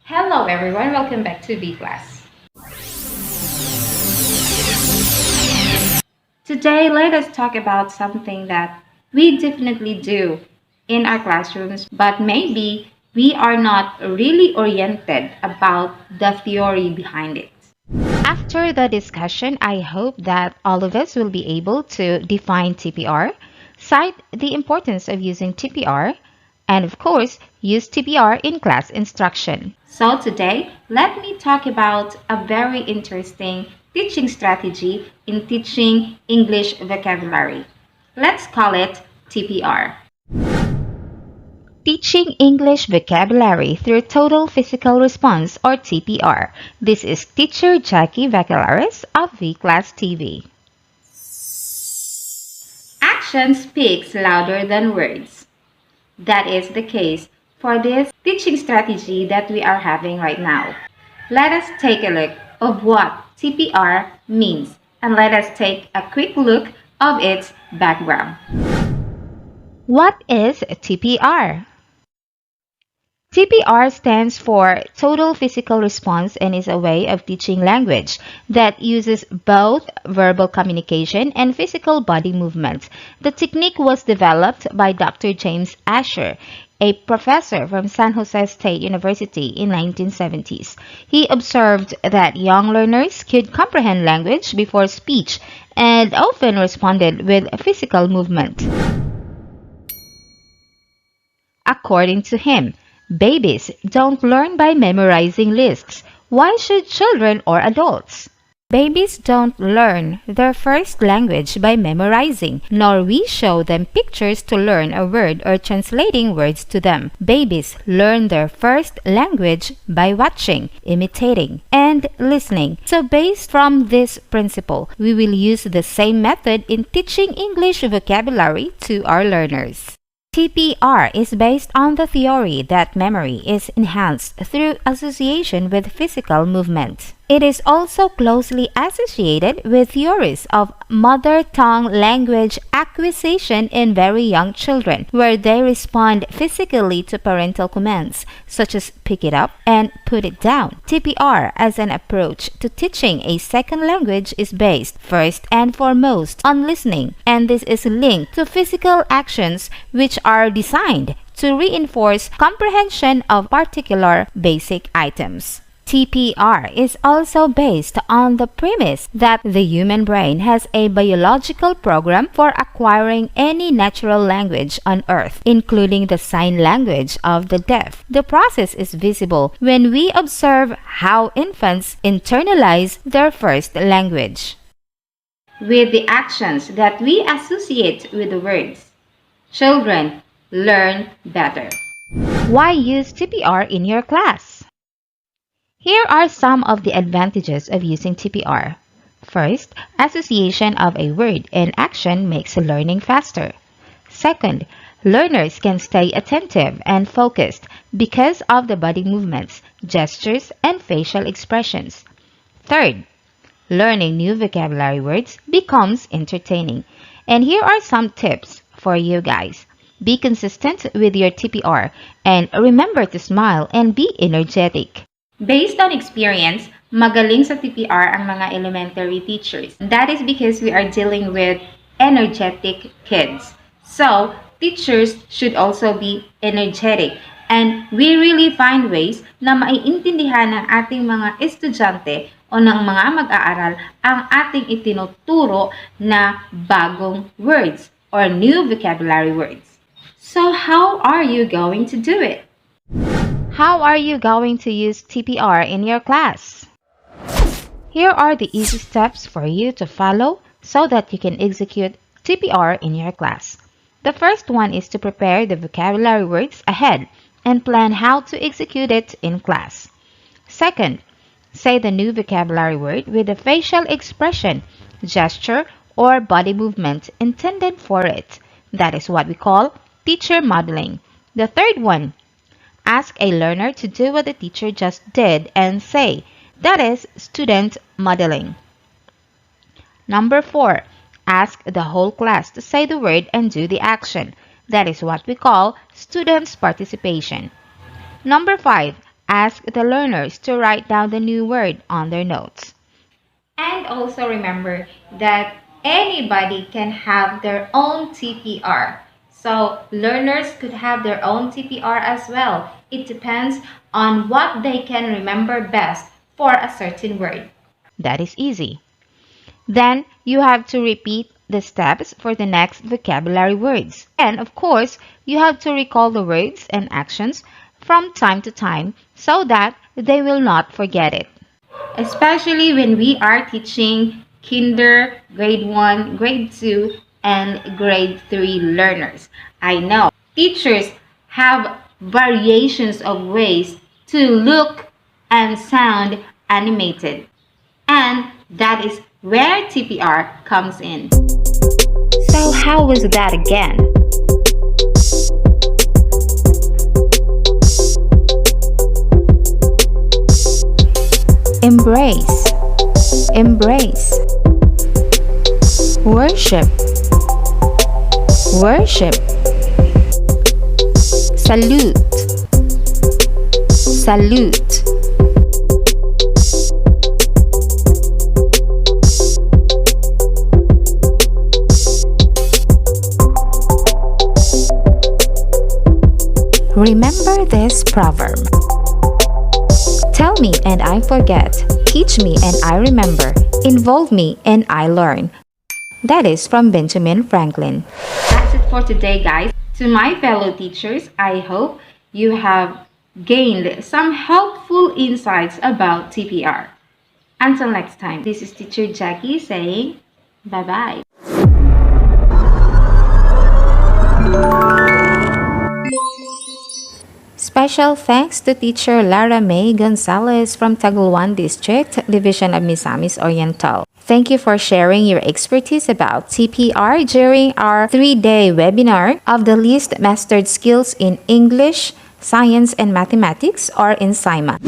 Hello everyone, welcome back to VClass. Today, let us talk about something that we definitely do in our classrooms, but maybe we are not really oriented about the theory behind it. After the discussion, I hope that all of us will be able to define TPR, cite the importance of using TPR, and of course, use TPR in class instruction. So today, let me talk about a very interesting teaching strategy in teaching English vocabulary. Let's call it TPR. Teaching English vocabulary through total physical response or TPR. This is teacher Jackie Vacalaris of VClass TV. Action speaks louder than words. That is the case for this teaching strategy that we are having right now. Let us take a look of what TPR means and let us take a quick look of its background. What is TPR? TPR stands for Total Physical Response and is a way of teaching language that uses both verbal communication and physical body movements. The technique was developed by Dr. James Asher, a professor from San Jose State University in 1970s. He observed that young learners could comprehend language before speech and often responded with physical movement. According to him, babies don't learn by memorizing lists. Why should children or adults? Babies don't learn their first language by memorizing, nor we show them pictures to learn a word or translating words to them. Babies learn their first language by watching, imitating, and listening. So based from this principle, we will use the same method in teaching English vocabulary to our learners. TPR is based on the theory that memory is enhanced through association with physical movement. It is also closely associated with theories of mother tongue language acquisition in very young children, where they respond physically to parental commands, such as pick it up and put it down. TPR as an approach to teaching a second language is based, first and foremost, on listening, and this is linked to physical actions which are designed to reinforce comprehension of particular basic items. TPR is also based on the premise that the human brain has a biological program for acquiring any natural language on Earth, including the sign language of the deaf. The process is visible when we observe how infants internalize their first language. With the actions that we associate with the words, children learn better. Why use TPR in your class? Here are some of the advantages of using TPR. First, association of a word and action makes learning faster. Second, learners can stay attentive and focused because of the body movements, gestures, and facial expressions. Third, learning new vocabulary words becomes entertaining. And here are some tips for you guys. Be consistent with your TPR and remember to smile and be energetic. Based on experience, magaling sa TPR ang mga elementary teachers. That is because we are dealing with energetic kids. So, teachers should also be energetic. And we really find ways na maiintindihan ng ating mga estudyante o ng mga mag-aaral ang ating itinuturo na bagong words or new vocabulary words. So, how are you going to do it? How are you going to use TPR in your class? Here are the easy steps for you to follow so that you can execute TPR in your class. The first one is to prepare the vocabulary words ahead and plan how to execute it in class. Second, say the new vocabulary word with a facial expression, gesture, or body movement intended for it. That is what we call teacher modeling. The third one, ask a learner to do what the teacher just did and say. That is student modeling. Number 4. Ask the whole class to say the word and do the action. That is what we call students' participation. Number 5. Ask the learners to write down the new word on their notes. And also remember that anybody can have their own TPR. So learners could have their own TPR as well. It depends on what they can remember best for a certain word. That is easy. Then you have to repeat the steps for the next vocabulary words. And of course, you have to recall the words and actions from time to time so that they will not forget it. Especially when we are teaching kinder, grade 1, grade 2, and grade 3 learners. I know teachers have variations of ways to look and sound animated. And that is where TPR comes in. So how was that again? Embrace, embrace. Worship, worship. Salute, salute. Remember this proverb. Tell me and I forget. Teach me and I remember. Involve me and I learn. That is from Benjamin Franklin. That's it for today, guys. To my fellow teachers, I hope you have gained some helpful insights about TPR. Until next time, this is Teacher Jackie saying bye-bye. Special thanks to teacher Lara May Gonzalez from Tagulwan District, Division of Misamis Oriental. Thank you for sharing your expertise about TPR during our 3-day webinar of the least mastered skills in English, Science, and Mathematics, or in SIMA.